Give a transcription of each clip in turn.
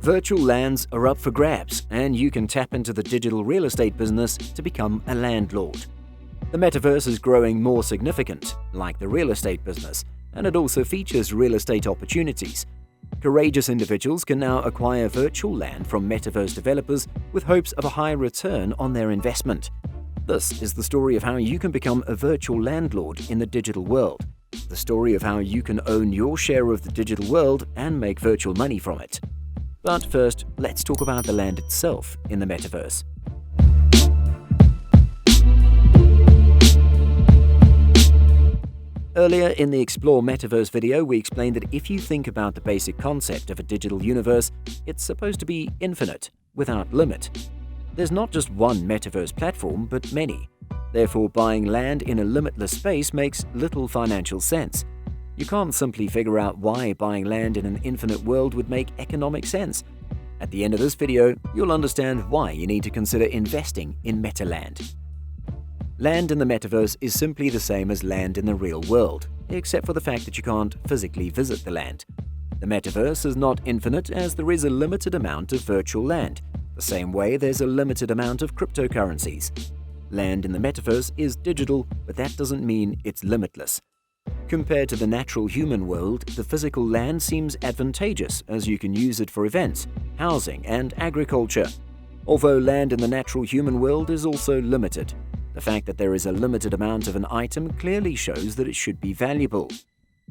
Virtual lands are up for grabs, and you can tap into the digital real estate business to become a landlord. The metaverse is growing more significant, like the real estate business, and it also features real estate opportunities. Courageous individuals can now acquire virtual land from metaverse developers with hopes of a high return on their investment. This is the story of how you can become a virtual landlord in the digital world. The story of how you can own your share of the digital world and make virtual money from it. But first, let's talk about the land itself in the metaverse. Earlier in the Explore Metaverse video, we explained that if you think about the basic concept of a digital universe, it's supposed to be infinite, without limit. There's not just one metaverse platform, but many. Therefore, buying land in a limitless space makes little financial sense. You can't simply figure out why buying land in an infinite world would make economic sense. At the end of this video, you'll understand why you need to consider investing in MetaLand. Land in the metaverse is simply the same as land in the real world, except for the fact that you can't physically visit the land. The metaverse is not infinite, as there is a limited amount of virtual land, the same way there's a limited amount of cryptocurrencies. Land in the metaverse is digital, but that doesn't mean it's limitless. Compared to the natural human world, the physical land seems advantageous, as you can use it for events, housing, and agriculture. Although land in the natural human world is also limited. The fact that there is a limited amount of an item clearly shows that it should be valuable.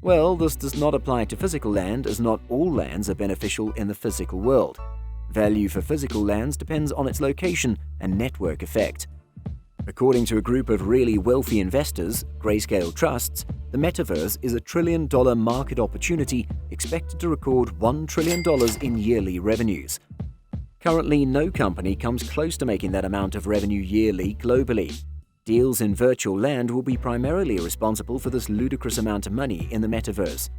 Well, this does not apply to physical land, as not all lands are beneficial in the physical world. Value for physical lands depends on its location and network effect. According to a group of really wealthy investors, Grayscale Trusts, the metaverse is a $1 trillion market opportunity expected to record $1 trillion in yearly revenues. Currently, no company comes close to making that amount of revenue yearly globally. Deals in virtual land will be primarily responsible for this ludicrous amount of money in the metaverse.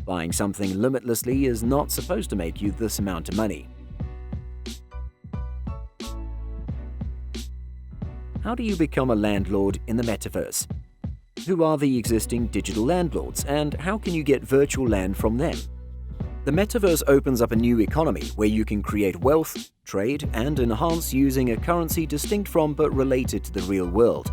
Buying something limitlessly is not supposed to make you this amount of money. How do you become a landlord in the metaverse? Who are the existing digital landlords, and how can you get virtual land from them? The metaverse opens up a new economy where you can create wealth, trade, and enhance using a currency distinct from but related to the real world.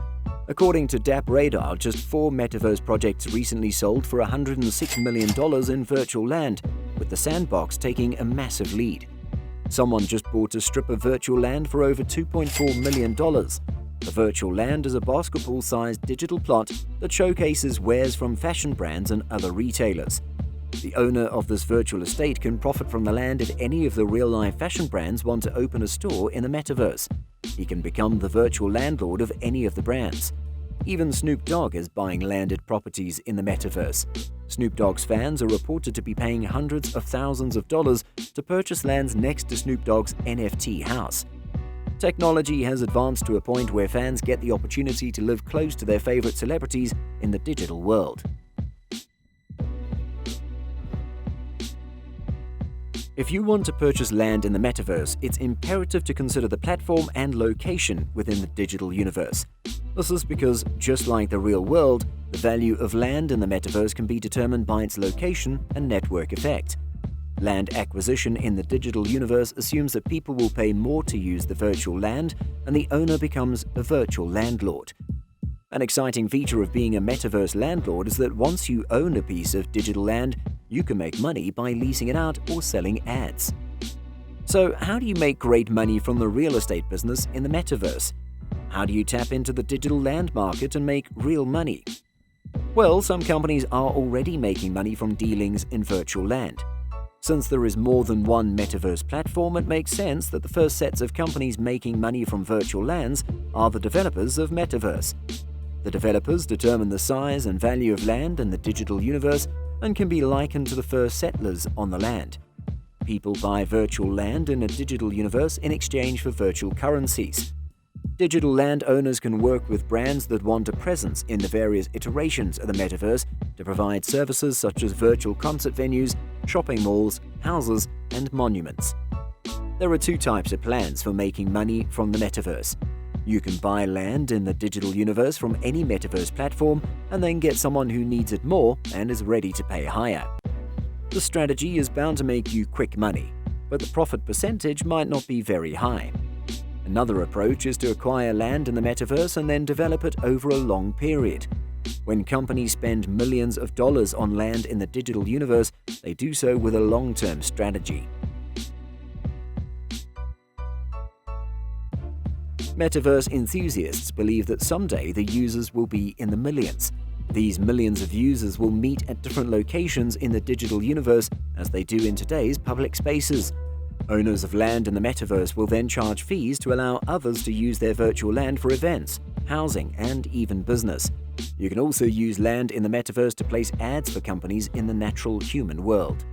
According to DappRadar, just 4 metaverse projects recently sold for $106 million in virtual land, with the SandBox taking a massive lead. Someone just bought a strip of virtual land for over $2.4 million. The virtual land is a basketball-sized digital plot that showcases wares from fashion brands and other retailers. The owner of this virtual estate can profit from the land if any of the real-life fashion brands want to open a store in the metaverse. He can become the virtual landlord of any of the brands. Even Snoop Dogg is buying landed properties in the metaverse. Snoop Dogg's fans are reported to be paying hundreds of thousands of dollars to purchase lands next to Snoop Dogg's NFT house. Technology has advanced to a point where fans get the opportunity to live close to their favorite celebrities in the digital world. If you want to purchase land in the metaverse, it's imperative to consider the platform and location within the digital universe. This is because, just like the real world, the value of land in the metaverse can be determined by its location and network effect. Land acquisition in the digital universe assumes that people will pay more to use the virtual land, and the owner becomes a virtual landlord. An exciting feature of being a metaverse landlord is that once you own a piece of digital land, you can make money by leasing it out or selling ads. So, how do you make great money from the real estate business in the metaverse? How do you tap into the digital land market and make real money? Well, some companies are already making money from dealings in virtual land. Since there is more than one metaverse platform, it makes sense that the first sets of companies making money from virtual lands are the developers of Metaverse. The developers determine the size and value of land in the digital universe and can be likened to the first settlers on the land. People buy virtual land in a digital universe in exchange for virtual currencies. Digital land owners can work with brands that want a presence in the various iterations of the metaverse to provide services such as virtual concert venues, shopping malls, houses, and monuments. There are 2 types of plans for making money from the metaverse. You can buy land in the digital universe from any metaverse platform and then get someone who needs it more and is ready to pay higher. The strategy is bound to make you quick money. but the profit percentage might not be very high. Another approach is to acquire land in the metaverse and then develop it over a long period. When companies spend millions of dollars on land in the digital universe, they do so with a long-term strategy. Metaverse enthusiasts believe that someday the users will be in the millions. These millions of users will meet at different locations in the digital universe as they do in today's public spaces. Owners of land in the metaverse will then charge fees to allow others to use their virtual land for events, housing, and even business. You can also use land in the metaverse to place ads for companies in the natural human world.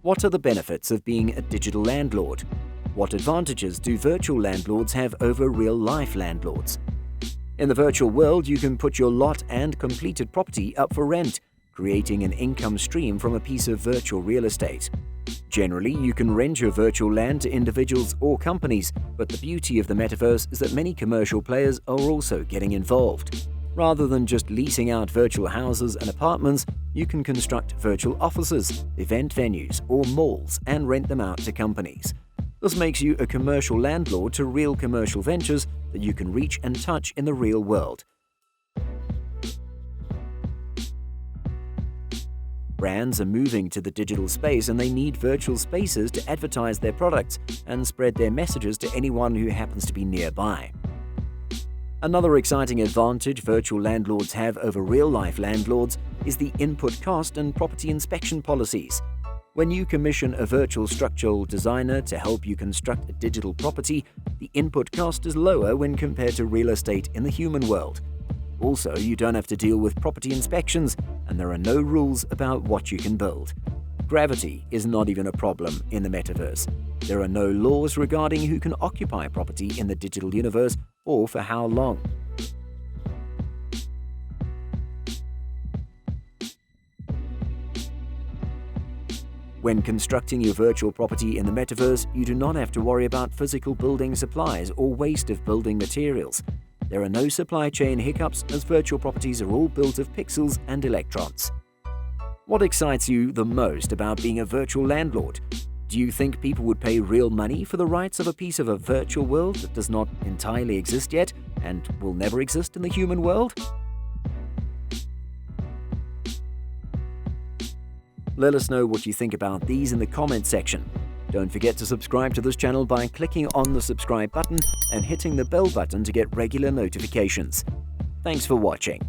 What are the benefits of being a digital landlord? What advantages do virtual landlords have over real-life landlords? In the virtual world, you can put your lot and completed property up for rent, creating an income stream from a piece of virtual real estate. Generally, you can rent your virtual land to individuals or companies, but the beauty of the metaverse is that many commercial players are also getting involved. Rather than just leasing out virtual houses and apartments, you can construct virtual offices, event venues, or malls and rent them out to companies. This makes you a commercial landlord to real commercial ventures that you can reach and touch in the real world. Brands are moving to the digital space and they need virtual spaces to advertise their products and spread their messages to anyone who happens to be nearby. Another exciting advantage virtual landlords have over real-life landlords is the input cost and property inspection policies. When you commission a virtual structural designer to help you construct a digital property, the input cost is lower when compared to real estate in the human world. Also, you don't have to deal with property inspections, and there are no rules about what you can build. Gravity is not even a problem in the metaverse. There are no laws regarding who can occupy property in the digital universe or for how long. When constructing your virtual property in the metaverse, you do not have to worry about physical building supplies or waste of building materials. There are no supply chain hiccups as virtual properties are all built of pixels and electrons. What excites you the most about being a virtual landlord? Do you think people would pay real money for the rights of a piece of a virtual world that does not entirely exist yet and will never exist in the human world? Let us know what you think about these in the comments section. Don't forget to subscribe to this channel by clicking on the subscribe button and hitting the bell button to get regular notifications. Thanks for watching.